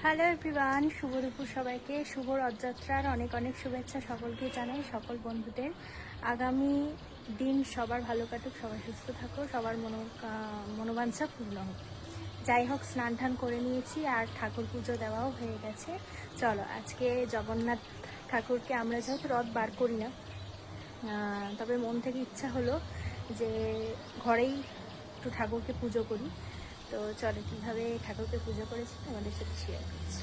Hello everyone, শুভ দুপুর সবাইকে। শুভ রথযাত্রার অনেক অনেক শুভেচ্ছা সকলকে জানাই, সকল বন্ধুদের। আগামী দিন সবার ভালো কাটুক, সবাই সুস্থ থাকো, সবার মনোবাঞ্ছা পূর্ণ হোক। যাই হোক, স্নান টান করে নিয়েছি আর ঠাকুর পুজো দেওয়াও হয়ে গেছে। চলো, আজকে জগন্নাথ ঠাকুরকে আমরা যেহেতু রথ বার করি না, তবে মন থেকে ইচ্ছা হলো যে ঘরেই একটু ঠাকুরকে পুজো করি। তো চলো, কীভাবে ঠাকুরকে পুজো করেছি আমাদের সাথে শেয়ার করছি।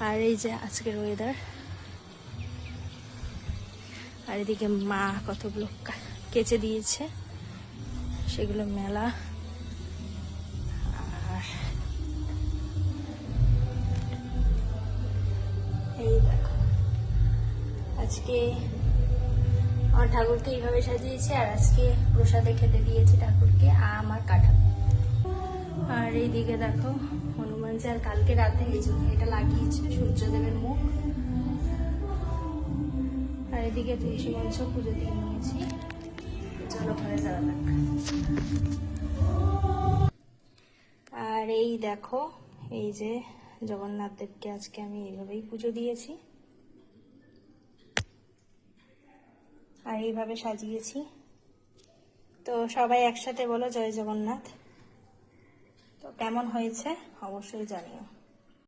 আর এই যে আজকের ওয়েদার, আর এদিকে মা কতগুলো কেচে দিয়েছে, সেগুলো মেলা। আর এই দেখো, আজকে আমার ঠাকুরকে এইভাবে সাজিয়েছি, আর আজকে প্রসাদে খেতে দিয়েছি ঠাকুরকে আম আর কাঁঠাল। আর এইদিকে দেখো হনুমান চাল কালকে রাতে এই জন্য এটা লাগিয়েছে, সূর্যদেবের মুখ। আর এদিকে তুলসী মঞ্চ পুজো দিয়ে নিয়েছি। চলো ঘরে যাওয়া যাক। আর এই দেখো, এই যে জগন্নাথ দেবকে আজকে আমি এইভাবেই পুজো দিয়েছি আর এইভাবে সাজিয়েছি। তো সবাই একসাথে বলো জয় জগন্নাথ। তো কেমন হয়েছে অবশ্যই জানিও।